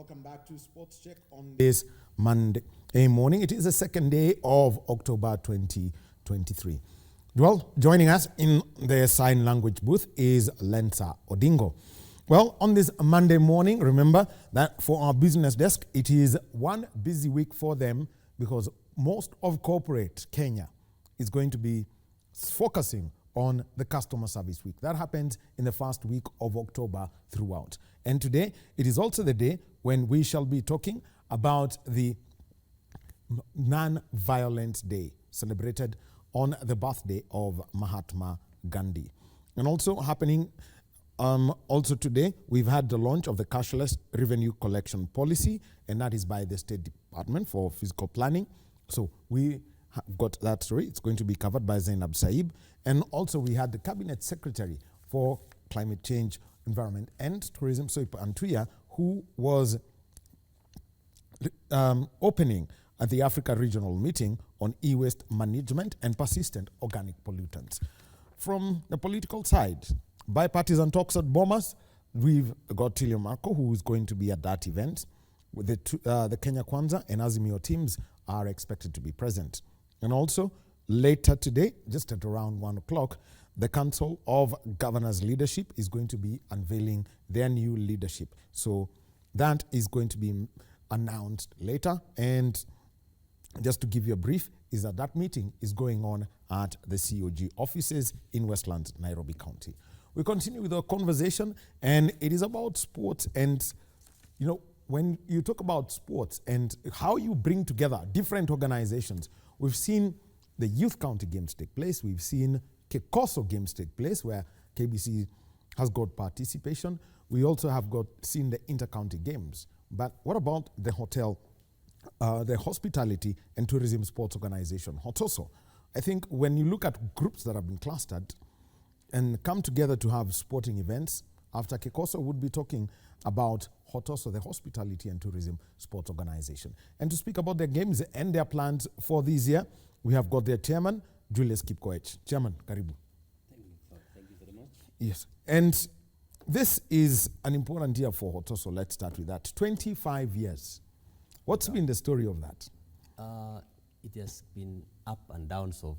welcome back to Sports Check on this Monday morning. It is the second day of October 2023. Well, joining us in the sign language booth is Lensa Odingo. Well, on this Monday morning, remember that for our business desk, it is one busy week for them because most of corporate Kenya is going to be focusing on the customer service week. That happens in the first week of October throughout. And today, it is also the day when we shall be talking about the Non-Violence Day, celebrated on the birthday of Mahatma Gandhi. And also happening also today, we've had the launch of the cashless revenue collection policy, and that is by the State Department for Fiscal Planning. So we have got that story. It's going to be covered by Zainab Saib. And also we had the Cabinet Secretary for Climate Change, Environment and Tourism, Soipa Antuya, who was opening at the Africa Regional Meeting on e-waste management and persistent organic pollutants. From the political side, bipartisan talks at Bomas. We've got Tilio Marco, who is going to be at that event. With the Kenya Kwanza and Azimio teams are expected to be present. And also, later today, just at around 1 o'clock, the Council of Governors Leadership is going to be unveiling their new leadership. So that is going to be announced later. And just to give you a brief, is that meeting is going on at the COG offices in Westlands, Nairobi County. We continue with our conversation, and it is about sports. And, you know, when you talk about sports and how you bring together different organizations, we've seen the Youth County Games take place. We've seen KOTOSO Games take place, where KBC has got participation. We also have seen the Inter-County Games. But what about the Hospitality and Tourism Sports Organization, HOTOSO? I think when you look at groups that have been clustered and come together to have sporting events, after KOTOSO would be talking about HOTOSO, the Hospitality and Tourism Sports Organization. And to speak about their games and their plans for this year, we have got their chairman, Julius Kipkoech. Chairman, karibu. Thank you very much. Yes. And this is an important year for HOTOSO. Let's start with that. 25 years. What's been the story of that? It has been up and downs of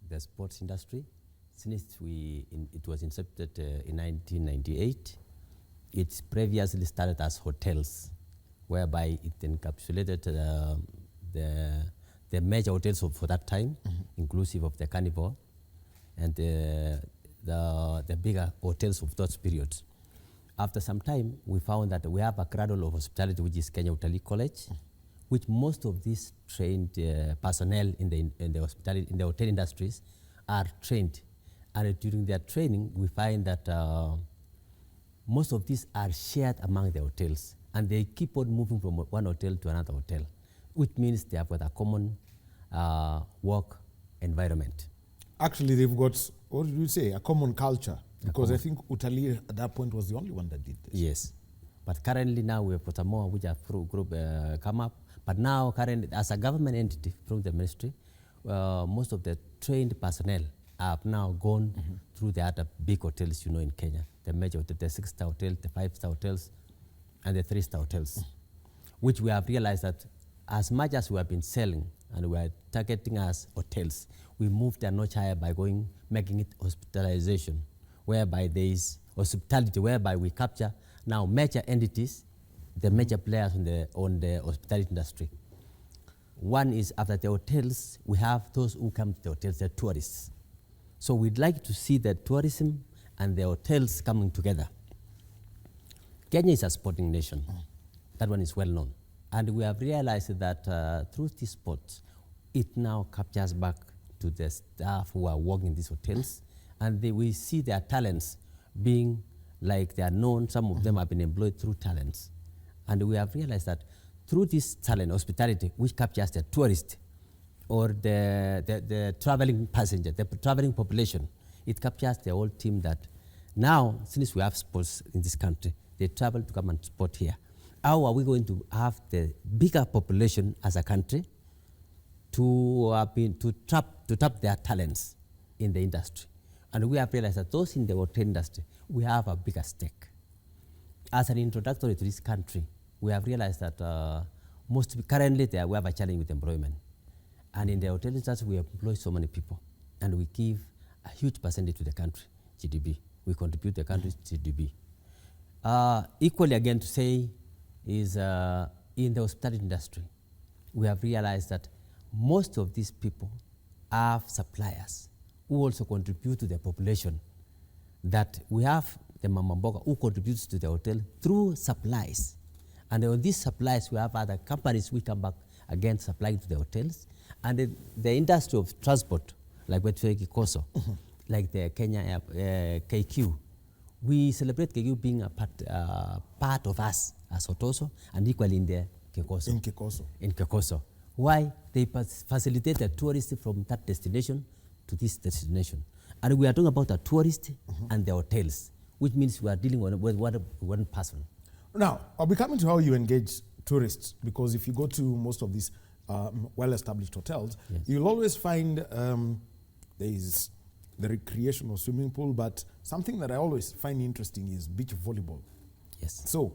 the sports industry since it was incepted in 1998. It previously started as hotels, whereby it encapsulated the major hotels for that time, inclusive of the Carnival and the bigger hotels of those periods. After some time, we found that we have a cradle of hospitality, which is Kenya Utalii College, which most of these trained personnel in the hospitality, in the hotel industries are trained. And during their training, we find that most of these are shared among the hotels, and they keep on moving from one hotel to another hotel, which means they have got a common work environment. Actually, they've got, what did you say, a common culture? Because I think Utalii at that point was the only one that did this. Yes. But currently now we have got more which have group come up. But now currently, as a government entity from the ministry, most of the trained personnel have now gone through the other big hotels, in Kenya. The major hotels, the 6-star hotels, the 5-star hotels, and the 3-star hotels, which we have realized that as much as we have been selling and we are targeting as hotels, we moved a notch higher by making it hospitalization, whereby there is hospitality, whereby we capture now major entities, the major players on the hospitality industry. One is after the hotels, we have those who come to the hotels, the tourists. So we'd like to see the tourism and the hotels coming together. Kenya is a sporting nation. That one is well known. And we have realized that through these sports, it now captures back to the staff who are working in these hotels, and we see their talents being like they are known. Some of them have been employed through talents. And we have realized that through this talent, hospitality, which captures the tourist or the traveling passenger, the traveling population, it captures the whole team that now, since we have sports in this country, they travel to come and sport here. How are we going to have the bigger population as a country to tap their talents in the industry? And we have realized that those in the hotel industry, we have a bigger stake. As an introductory to this country, we have realized that currently we have a challenge with employment. And in the hotel industry, we employ so many people, and we give a huge percentage to the country, GDP. We contribute to the country's GDP. Equally, again, to say is in the hospitality industry, we have realized that most of these people have suppliers who also contribute to the population. That we have the Mama Mboga who contributes to the hotel through supplies. And on these supplies, we have other companies which come back again supplying to the hotels. And the industry of transport, like HOTOSO, like the Kenya KQ, we celebrate KQ being a part of us as HOTOSO, and equally in the KBC. In KBC. Why? They facilitate the tourists from that destination to this destination. And we are talking about the tourists and the hotels, which means we are dealing with one person. Now, I'll be coming to how you engage tourists, because if you go to most of these well-established hotels, yes, you'll always find there is the recreational swimming pool, but something that I always find interesting is beach volleyball. Yes. So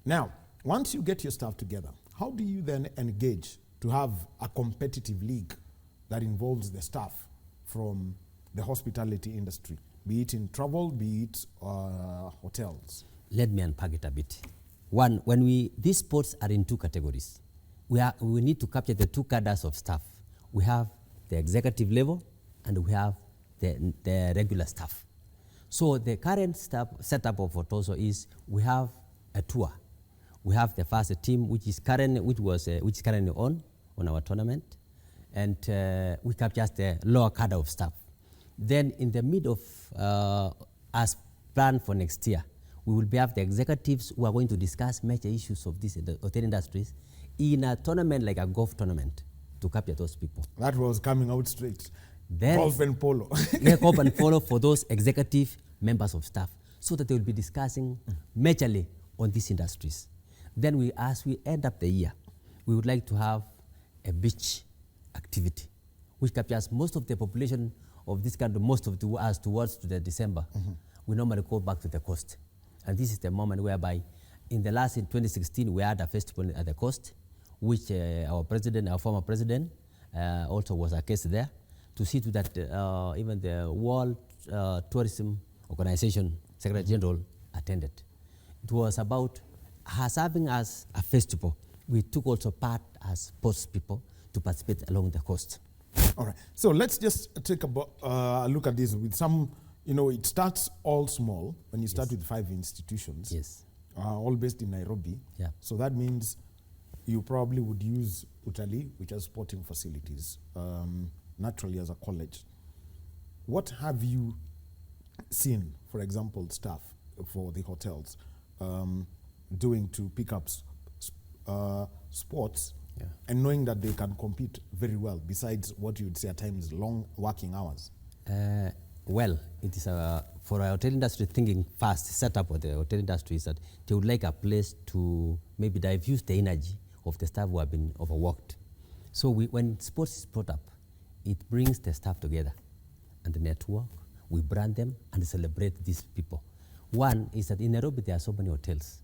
now, once you get your staff together, how do you then engage to have a competitive league that involves the staff from the hospitality industry, be it in travel, be it hotels? Let me unpack it a bit. One, these sports are in two categories. We need to capture the two cadres of staff. We have the executive level and we have the regular staff. So the current setup of HOTOSO is we have a tour. We have the first team which is currently on our tournament, and we capture the lower cadre of staff. Then in the mid of as planned for next year, we will have the executives who are going to discuss major issues of this the hotel industries in a tournament like a golf tournament to capture those people. That was coming out straight. Then, golf and polo. Yeah, golf and polo for those executive members of staff, so that they will be discussing majorly on these industries. Then as we end up the year, we would like to have a beach activity, which captures most of the population of this country, most of us towards to the December. We normally go back to the coast. And this is the moment whereby in 2016, we had a festival at the coast, which our former president, also was a case there, to see to that even the World Tourism Organization Secretary General attended. It was about serving as a festival. We took also part as sports people to participate along the coast. All right. So let's just take a look at this with some, it starts all small when you start with 5 institutions. Yes. All based in Nairobi. Yeah. So that means you probably would use Utalii, which has sporting facilities, naturally as a college. What have you seen, for example, staff for the hotels doing to pick up sports, and knowing that they can compete very well, besides what you would say at times long working hours? Well, it is for our hotel industry thinking fast, setup of the hotel industry is that they would like a place to maybe diffuse the energy of the staff who have been overworked. So when sports is brought up, it brings the staff together and the network. We brand them and celebrate these people. One is that in Nairobi there are so many hotels,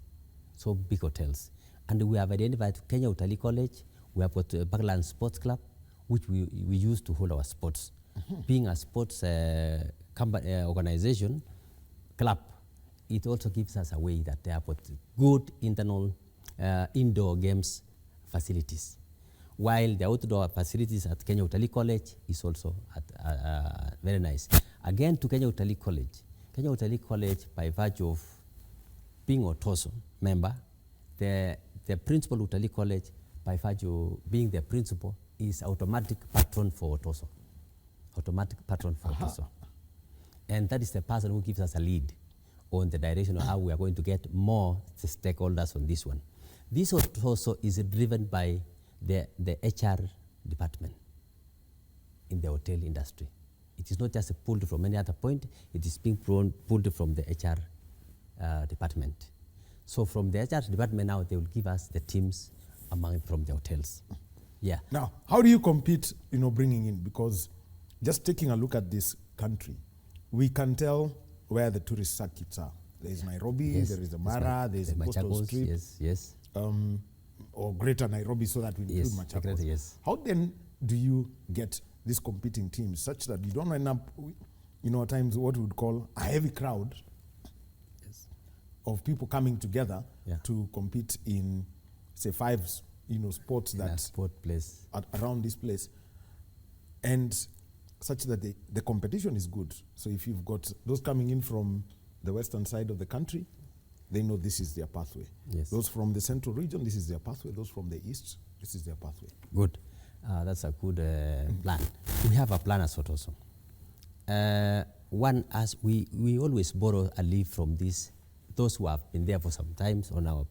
so big hotels. And we have identified Kenya Utalii College, we have got Backland Sports Club, which we use to hold our sports. Being a sports organization, club, it also gives us a way that they have got good internal indoor games facilities. While the outdoor facilities at Kenya Utalii College is also very nice. Again, to Kenya Utalii College, by virtue of being HOTOSO member, the principal Utalii College, by virtue of being the principal, is automatic patron for HOTOSO. Automatic patron for HOTOSO. And that is the person who gives us a lead on the direction of how we are going to get more stakeholders on this one. This HOTOSO is driven by the HR department in the hotel industry. It is not just pulled from any other point, it is being pulled from the HR department. So from the HR department now, they will give us the teams from the hotels. Yeah. Now, how do you compete, bringing in? Because just taking a look at this country, we can tell where the tourist circuits are. There is Nairobi, Yes, there is Amara, there is the coastal strip. Yes. or Greater Nairobi, so that we include Yes, Machakos. Greater, yes. How then do you get these competing teams such that you don't end up, at times what we would call a heavy crowd of people coming together to compete in, say, 5, sports in that a sport place around this place, and such that the competition is good. So if you've got those coming in from the western side of the country, they know this is their pathway. Yes. Those from the central region, this is their pathway. Those from the east, this is their pathway. Good. That's a good plan. We have a plan as HOTOSO. One, as we always borrow a leaf from those who have been there for some time on our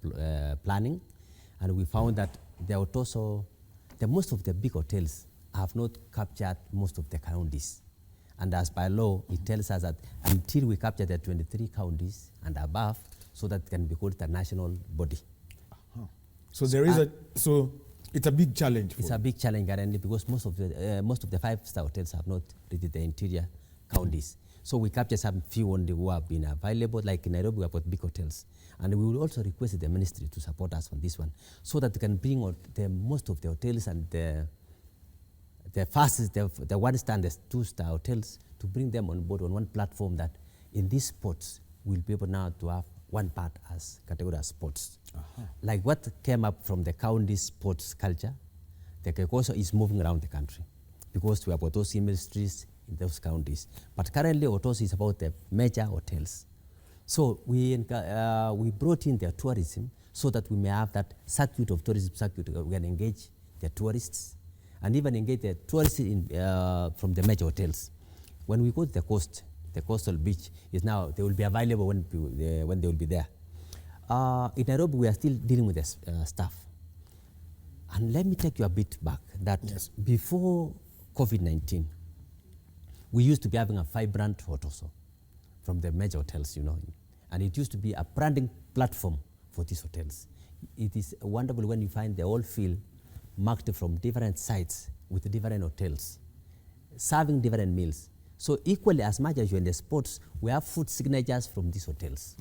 planning, and we found that most of the big hotels have not captured most of the counties. And as by law, it tells us that until we capture the 23 counties and above, so that it can be called a national body. So there is so it's a big challenge. It's a big challenge currently because most of the 5-star hotels have not reached the interior counties. So we capture some few only who have been available, like in Nairobi we have got big hotels. And we will also request the ministry to support us on this one, so that we can bring most of the hotels and the fastest, the 1-star and the 2-star hotels, to bring them on board on one platform, that in these sports we'll be able now to have one part as category as sports. Like what came up from the county sports culture, the Kipkoech is moving around the country because we have HOTOSO ministries in those counties. But currently HOTOSO is about the major hotels. So we brought in the tourism so that we may have that circuit of tourism circuit. We can engage the tourists and even engage the tourists from the major hotels. When we go to the coast, the coastal beach is now, they will be available when they will be there. In Nairobi, we are still dealing with the staff. And let me take you a bit back, that before COVID-19, we used to be having a vibrant HOTOSO from the major hotels, and it used to be a branding platform for these hotels. It is wonderful when you find the whole field marked from different sites with different hotels, serving different meals. So equally, as much as you're in the sports, we have food signatures from these hotels.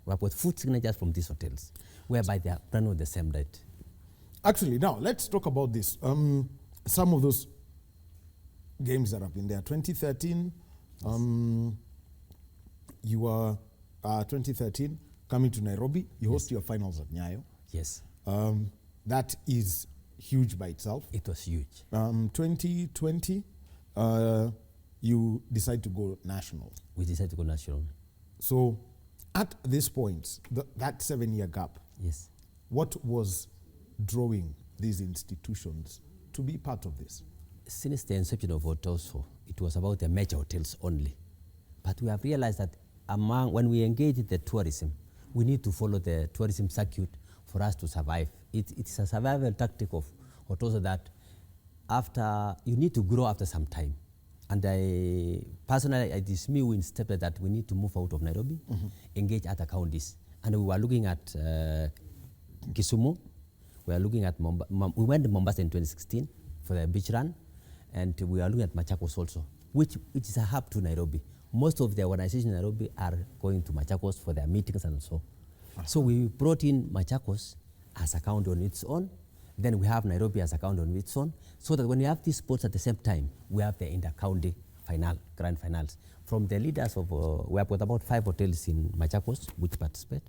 We have got food signatures from these hotels, whereby they are branded with the same date. Actually, now let's talk about this. Some of those games that have been there. 2013, you were 2013 coming to Nairobi. You host your finals at Nyayo. Yes. That is huge by itself. It was huge. 2020, you decide to go national. We decided to go national. So at this point, that 7-year gap, yes, what was drawing these institutions to be part of this? Since the inception of HOTOSO, it was about the major hotels only. But we have realized that when we engage in the tourism, we need to follow the tourism circuit for us to survive. It's a survival tactic of HOTOSO that you need to grow after some time. And personally, it is me who instead that we need to move out of Nairobi, engage other counties. And we were looking at Kisumu, we are looking at we went to Mombasa in 2016 for the beach run, and we are looking at Machakos also, which is a hub to Nairobi. Most of the organizations in Nairobi are going to Machakos for their meetings and so. So we brought in Machakos as a county on its own. Then we have Nairobi as a county on its own, so that when we have these sports at the same time, we have the inter-county grand finals. From the leaders of, we have got about 5 hotels in Machakos which participate.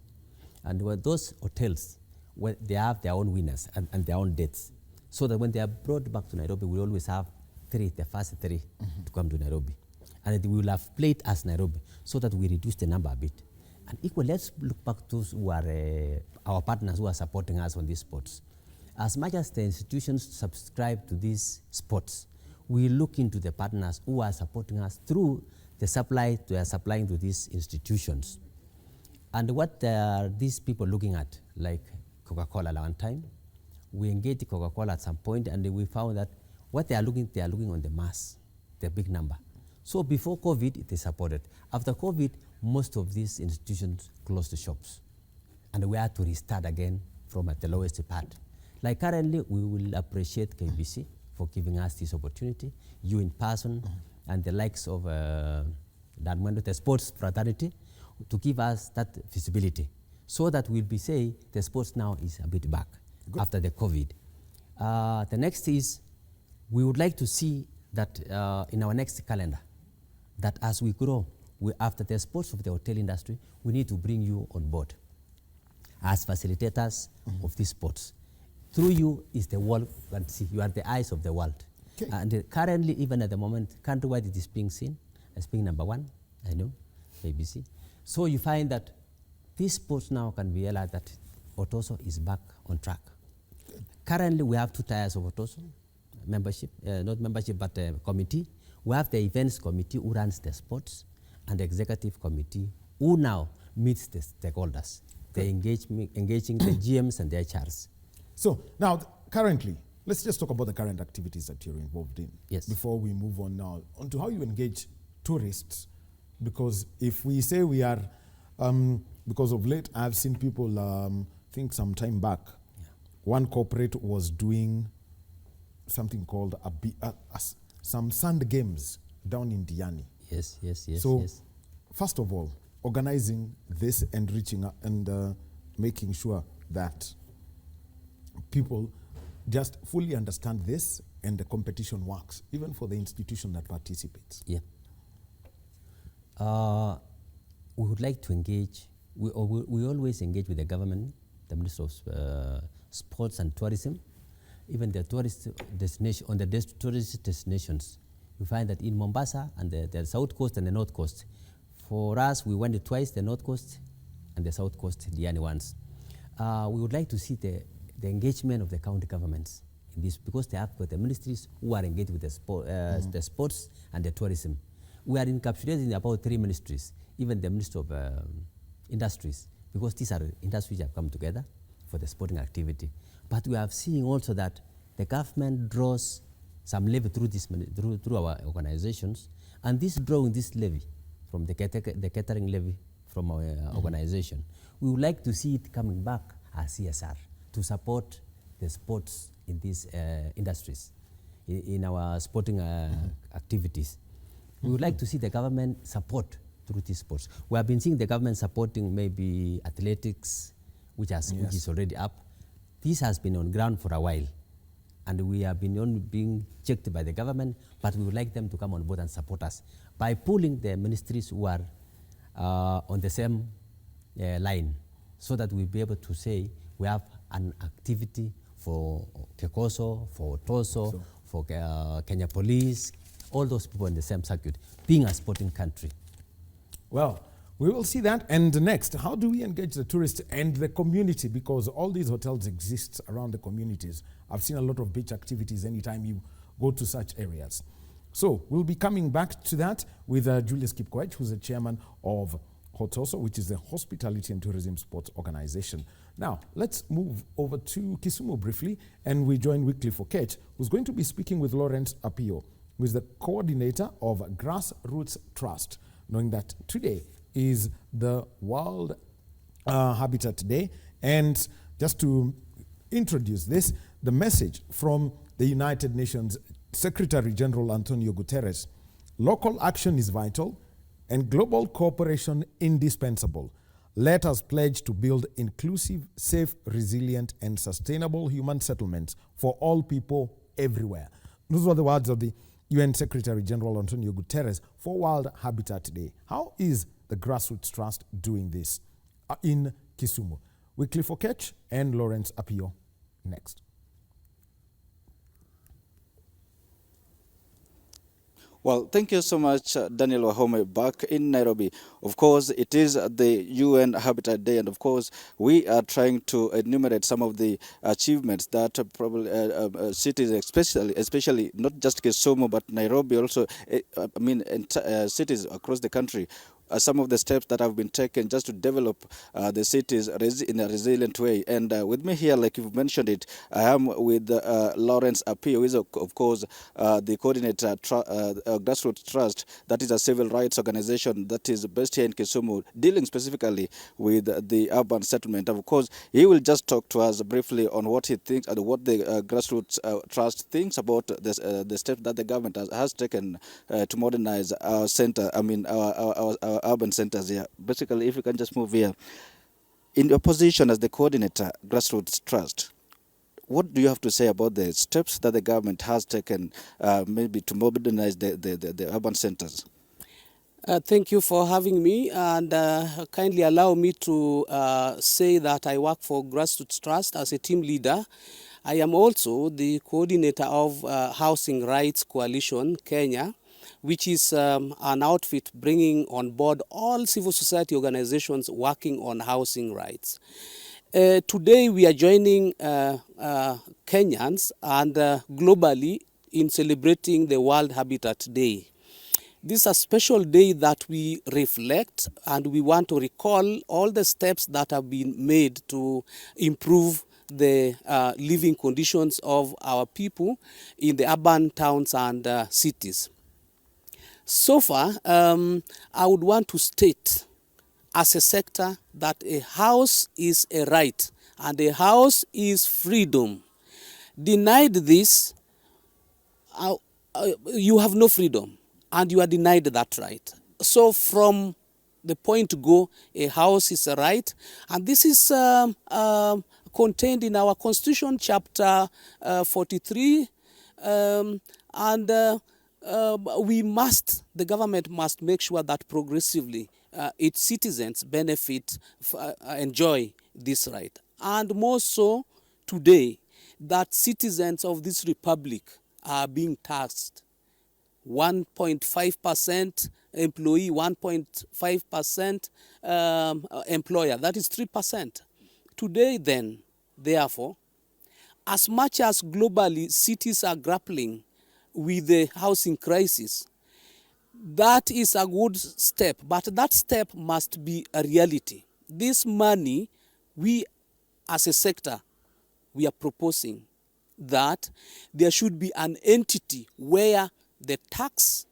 And those hotels, they have their own winners and their own dates. So that when they are brought back to Nairobi, we always have the first 3 to come to Nairobi. And we will have played as Nairobi, so that we reduce the number a bit. And equally, let's look back to those who are our partners who are supporting us on these sports. As much as the institutions subscribe to these sports, we look into the partners who are supporting us through the supply they are supplying to these institutions. And what are these people looking at? Like Coca-Cola at one time. We engaged Coca-Cola at some point, and we found that what they are looking on the mass, the big number. So before COVID, they supported. After COVID, most of these institutions closed the shops. And we had to restart again from at the lowest part. Like currently, we will appreciate KBC for giving us this opportunity, you in person, and the likes of the sports fraternity, to give us that visibility, so that we'll be say the sports now is a bit back after the COVID. The next is we would like to see that in our next calendar, that as we grow, after the sports of the hotel industry, we need to bring you on board as facilitators of these sports. Through you is the world, and see, you are the eyes of the world. Okay. And currently, even at the moment, countrywide it is being seen as being number one, I know, KBC. So you find that these sports now can realize that HOTOSO is back on track. Currently, we have 2 tiers of HOTOSO, membership, not membership, but committee. We have the events committee who runs the sports, and the executive committee who now meets the stakeholders. They engaging the GMs and the HRs. So now, currently, let's just talk about the current activities that you're involved in. Yes. Before we move on now onto how you engage tourists, because if we say we are, because of late, I've seen people think some time back, one corporate was doing something called some sand games down in Diani. Yes. So, first of all, organizing this and reaching out and making sure that people just fully understand this and the competition works, even for the institution that participates. Yeah. We would like to engage, we always engage with the government, the Minister of Sports and Tourism, even the tourist destination, on the tourist destinations. You find that in Mombasa and the South Coast and the North Coast, for us, we went twice, the North Coast and the South Coast, the only ones. We would like to see the engagement of the county governments in this, because they have got the ministries who are engaged with the sports and the tourism. We are encapsulated in about 3 ministries, even the Ministry of Industries, because these are industries that have come together for the sporting activity. But we are seeing also that the government draws some levy through through our organizations, and this drawing this levy from the catering levy from our organization, we would like to see it coming back as CSR to support the sports in these industries, in our sporting activities. We would like to see the government support through these sports. We have been seeing the government supporting maybe athletics, which is already up. This has been on ground for a while, and we have been only being checked by the government, but we would like them to come on board and support us by pulling the ministries who are on the same line, so that we'll be able to say we have an activity for Kipkoech, for HOTOSO, for Kenya Police, all those people in the same circuit, being a sporting country. Well, we will see that. And next, how do we engage the tourists and the community? Because all these hotels exist around the communities. I've seen a lot of beach activities anytime you go to such areas. So we'll be coming back to that with Julius Kipkoech, who's the chairman of HOTOSO, which is the Hospitality and Tourism Sports Organization. Now, let's move over to Kisumu briefly, and we join with Kipkoech, who's going to be speaking with Lawrence Apio, who is the coordinator of Grassroots Trust, knowing that today is the World Habitat Day. And just to introduce this, the message from the United Nations Secretary General Antonio Guterres: local action is vital and global cooperation indispensable. Let us pledge to build inclusive, safe, resilient, and sustainable human settlements for all people everywhere. Those were the words of the UN Secretary General Antonio Guterres for World Habitat Day. How is the Grassroots Trust doing this in Kisumu? With Kipkoech and Lawrence Apio next. Well, thank you so much, Daniel Wahome, back in Nairobi. Of course, it is the UN Habitat Day, and of course, we are trying to enumerate some of the achievements that probably cities, especially not just Kisumu, but Nairobi also, cities across the country, some of the steps that have been taken just to develop the cities in a resilient way. And with me here, like you've mentioned it, I am with Lawrence Apio, who is of course the coordinator Grassroots Trust, that is a civil rights organization that is based here in Kisumu, dealing specifically with the urban settlement. Of course, he will just talk to us briefly on what he thinks and what the Grassroots Trust thinks about the steps that the government has taken to modernize our center, our urban centers here. Basically, if you can just move here. In your position as the coordinator, Grassroots Trust, what do you have to say about the steps that the government has taken maybe to modernize the urban centers? Thank you for having me, and kindly allow me to say that I work for Grassroots Trust as a team leader. I am also the coordinator of Housing Rights Coalition Kenya, which is an outfit bringing on board all civil society organizations working on housing rights. Today we are joining Kenyans and globally in celebrating the World Habitat Day. This is a special day that we reflect, and we want to recall all the steps that have been made to improve the living conditions of our people in the urban towns and cities. So far, I would want to state as a sector that a house is a right and a house is freedom. Denied this, you have no freedom and you are denied that right. So from the point go, a house is a right, and this is contained in our Constitution, chapter 43, the government must make sure that progressively its citizens benefit, enjoy this right. And more so today, that citizens of this republic are being taxed. 1.5% employee, 1.5% employer, that is 3%. Today then, therefore, as much as globally cities are grappling with the housing crisis, that is a good step, but that step must be a reality. This money, we as a sector, we are proposing that there should be an entity where the tax,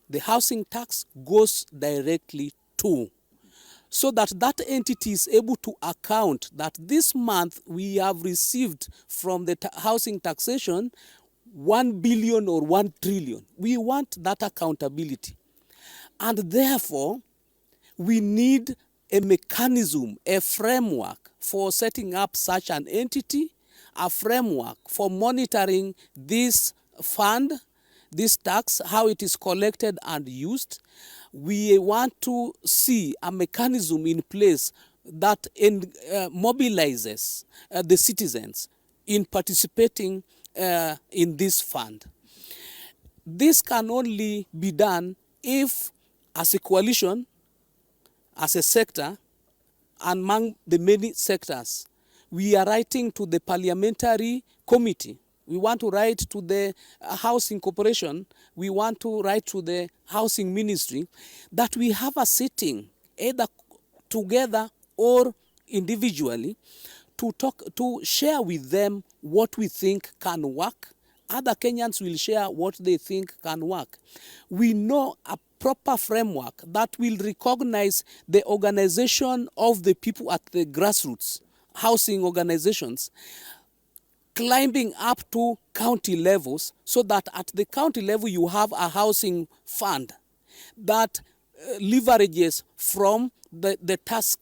the housing tax, goes directly to, so that that entity is able to account that this month we have received from the housing taxation 1 billion or 1 trillion. We want that accountability. And therefore, we need a mechanism, a framework for setting up such an entity, a framework for monitoring this fund, this tax, how it is collected and used. We want to see a mechanism in place that mobilizes the citizens in participating in this fund. This can only be done if, as a coalition, as a sector, among the many sectors, we are writing to the parliamentary committee. We want to write to the housing corporation. We want to write to the housing ministry that we have a sitting, either together or individually, to talk, to share with them what we think can work. Other Kenyans will share what they think can work. We know a proper framework that will recognize the organization of the people at the grassroots, housing organizations, climbing up to county levels, so that at the county level you have a housing fund that leverages from the tax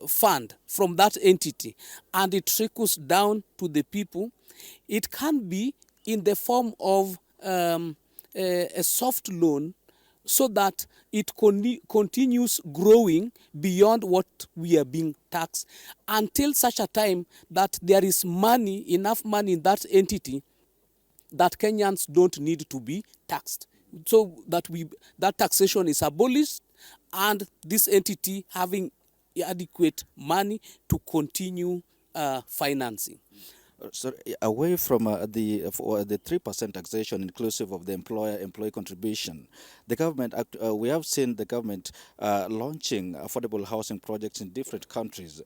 fund from that entity, and it trickles down to the people. It can be in the form of a soft loan, so that it continues growing beyond what we are being taxed, until such a time that there is money, enough money in that entity that Kenyans don't need to be taxed. So that taxation is abolished, and this entity having adequate money to continue financing. So away from the 3% taxation inclusive of the employee contribution, the government, we have seen the government launching affordable housing projects in different counties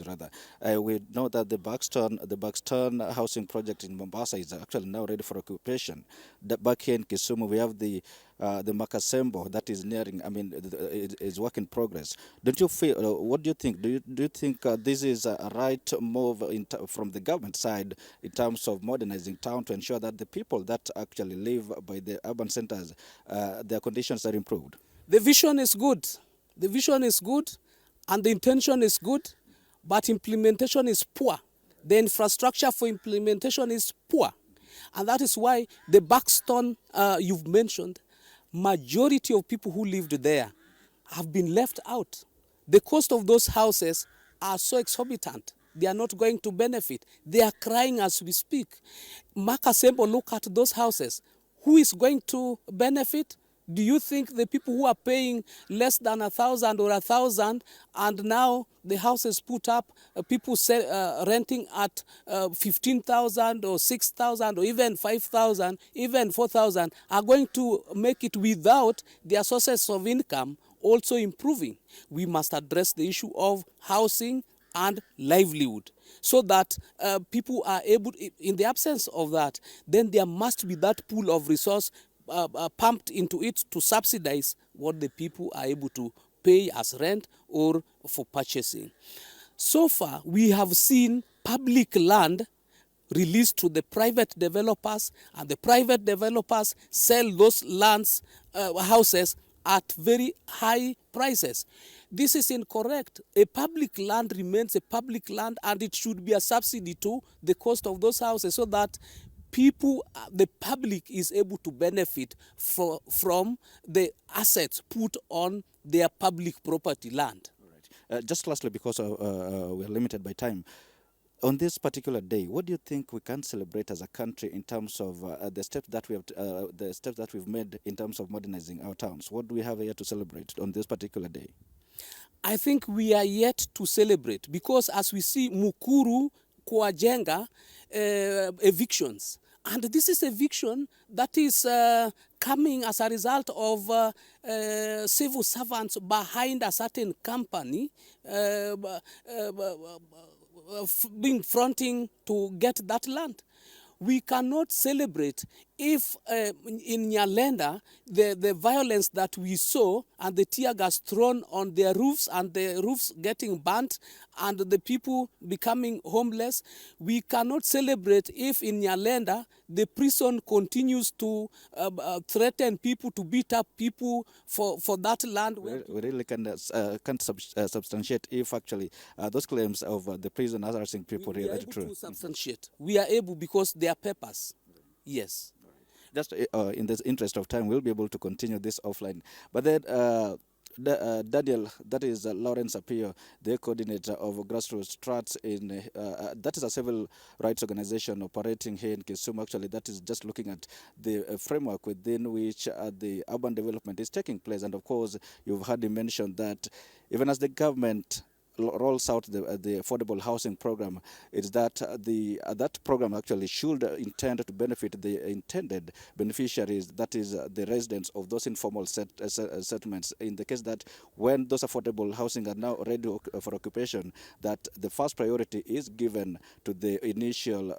rather. We know that the Buxton housing project in Mombasa is actually now ready for occupation. Back here in Kisumu, we have the Makasembo that is nearing, is work in progress. Don't you feel, what do you think? Do you think this is a right move from the government side in terms of modernizing town to ensure that the people that actually live by the urban centers, their conditions are improved? The vision is good. The vision is good, and the intention is good, but implementation is poor. The infrastructure for implementation is poor. And that is why the Buxton you've mentioned, majority of people who lived there have been left out. The cost of those houses are so exorbitant. They are not going to benefit. They are crying as we speak. Mark Asembo, look at those houses. Who is going to benefit? Do you think the people who are paying less than 1,000 or 1,000 and now the house is put up, people renting at 15,000 or 6,000 or even 5,000, even 4,000 are going to make it without their sources of income also improving? We must address the issue of housing and livelihood so that people are able, in the absence of that, then there must be that pool of resource pumped into it to subsidize what the people are able to pay as rent or for purchasing. So far, we have seen public land released to the private developers, and the private developers sell those lands, houses at very high prices. This is incorrect. A public land remains a public land, and it should be a subsidy to the cost of those houses so that people, the public is able to benefit from the assets put on their public property land. Right. Just lastly, because we are limited by time, on this particular day, what do you think we can celebrate as a country in terms of the steps that we've made in terms of modernizing our towns? What do we have here to celebrate on this particular day? I think we are yet to celebrate because as we see Mukuru, Kuajenga, evictions. And this is eviction that is coming as a result of civil servants behind a certain company being fronting to get that land. We cannot celebrate if in Nyalenda, the violence that we saw and the tear gas thrown on their roofs and the roofs getting burnt and the people becoming homeless, we cannot celebrate if in Nyalenda the prison continues to threaten people, to beat up people for that land. We really can't substantiate if actually those claims of the prison harassing people we are are able true. to substantiate. We are able because they are papers. Yes. Just in the interest of time, we'll be able to continue this offline. But then, Daniel, that is Lawrence Apio, the coordinator of Grassroots Trust in that is a civil rights organization operating here in Kisumu. Actually, that is just looking at the framework within which the urban development is taking place. And of course, you've heard him mention that even as the government rolls out the affordable housing program, is that that program actually should intend to benefit the intended beneficiaries, that is the residents of those informal settlements. In the case that when those affordable housing are now ready for occupation, that the first priority is given to the initial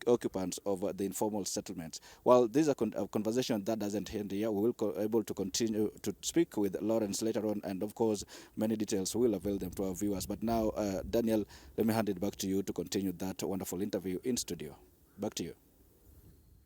occupants of the informal settlements. While this is a conversation that doesn't end here, we will be able to continue to speak with Lawrence later on, and of course many details will avail them to our viewers. But now, Daniel, let me hand it back to you to continue that wonderful interview in studio. Back to you.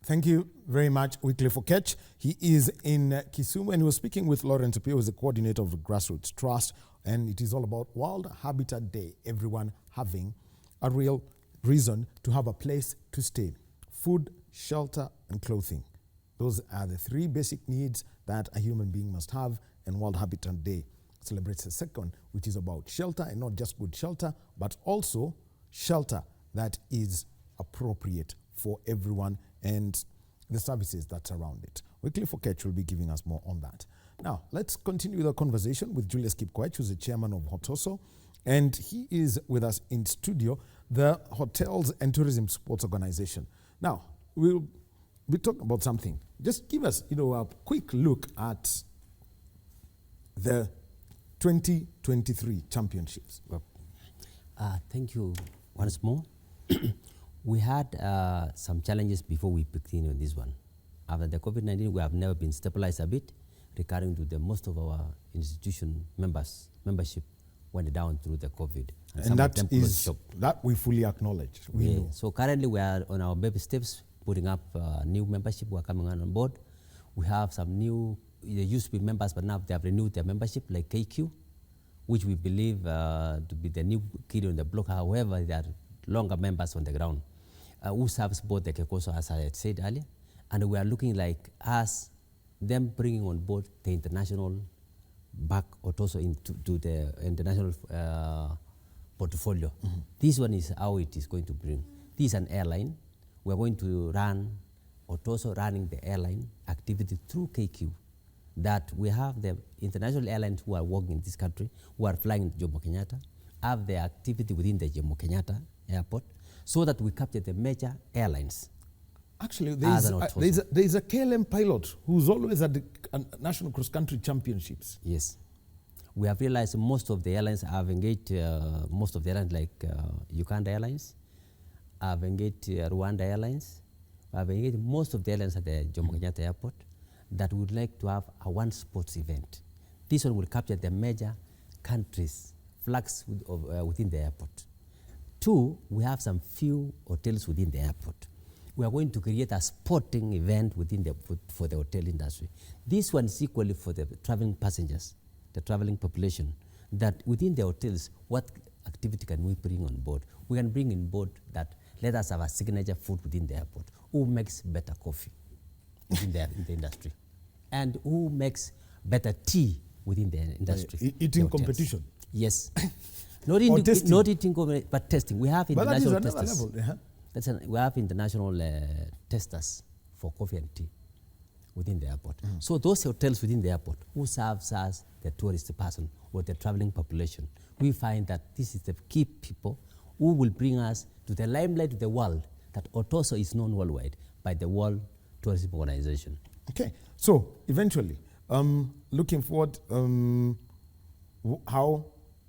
Thank you very much, Kipkoech. He is in Kisumu, and he was speaking with Lawrence Apio, who is the coordinator of the Grassroots Trust, and it is all about World Habitat Day, everyone having a real reason to have a place to stay. Food, shelter, and clothing. Those are the three basic needs that a human being must have, and World Habitat Day celebrates the second, which is about shelter, and not just good shelter, but also shelter that is appropriate for everyone and the services that surround it. Kipkoech will be giving us more on that. Now, let's continue the conversation with Julius Kipkoech, who's the chairman of HOTOSO, and he is with us in studio, the Hotels and Tourism Sports Organization. Now, we'll be talking about something. Just give us, a quick look at the 2023 championships. Well, thank you once more. We had some challenges before we begin on this one. After the COVID-19, we have never been stabilized a bit, regarding to the most of our institution membership went down through the COVID. And that is, that we fully acknowledge. We know. So currently we are on our baby steps, putting up new membership who are coming on board. We have some new, they used to be members, but now they have renewed their membership, like KQ. which we believe to be the new kid on the block. However, they are longer members on the ground who serves both the KECOSO, as I had said earlier, and we are looking like us, them bringing on board the international back HOTOSO into the international portfolio. This one is how it is going to bring. This is an airline. We are going to run HOTOSO running the airline activity through KQ. That we have the international airlines who are working in this country, who are flying to Jomo Kenyatta, have their activity within the Jomo Kenyatta airport, so that we capture the major airlines. Actually, there's a KLM pilot who's always at the National Cross Country Championships. Yes. We have realized most of the airlines have engaged, most of the airlines like Uganda Airlines, have engaged Rwanda Airlines, have engaged most of the airlines at the Jomo Kenyatta Airport that would like to have a one sports event. This one will capture the major countries, flags within the airport. Two, we have some few hotels within the airport. We are going to create a sporting event within for the hotel industry. This one is equally for the traveling passengers, the traveling population, that within the hotels, what activity can we bring on board? We can bring on board that let us have a signature food within the airport. Who makes better coffee in the industry? And who makes better tea within the industry? Eating competition? Yes. Not eating competition, but testing. We have international testers. Level, we have international testers for coffee and tea within the airport. So those hotels within the airport who serves as the tourist person or the traveling population, we find that this is the key people who will bring us to the limelight of the world, that HOTOSO is known worldwide by the World Tourism Organization. Okay, so eventually, looking forward, how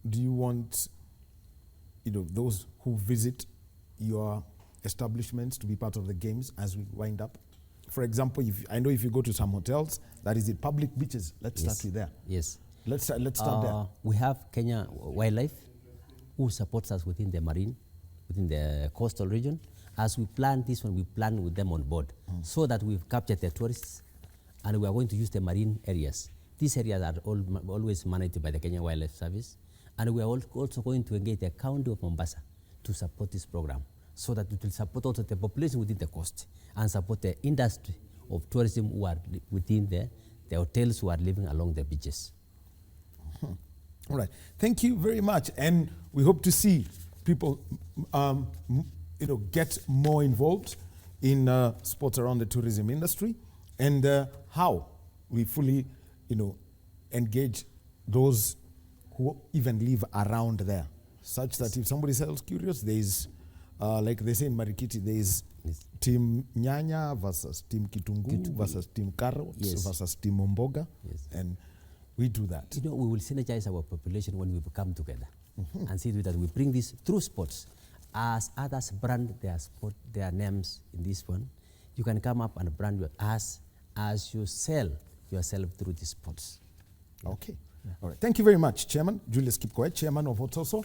do you want those who visit your establishments to be part of the games as we wind up? For example, I know if you go to some hotels, that is the public beaches. Let's start with there. Yes. Let's start there. We have Kenya Wildlife, who supports us within the marine, within the coastal region. As we plan this one, we plan with them on board, so that we've captured the tourists, and we are going to use the marine areas. These areas are always managed by the Kenya Wildlife Service, and we are also going to engage the County of Mombasa to support this program, so that it will support also the population within the coast and support the industry of tourism who are within the hotels who are living along the beaches. All right. Thank you very much. And we hope to see people get more involved in sports around the tourism industry, and how we fully engage those who even live around there, such that if somebody else curious, there is like they say in Marikiti, there is Team Nyanya versus Team Kitungu versus Team Carrots versus Team Omboga, and we do that. We will synergize our population when we come together and see that we bring this through sports. As others brand their names in this one, you can come up and brand your as you sell yourself through the sports. Okay. All right. Thank you very much, Chairman Julius Kipkoech, Chairman of HOTOSO.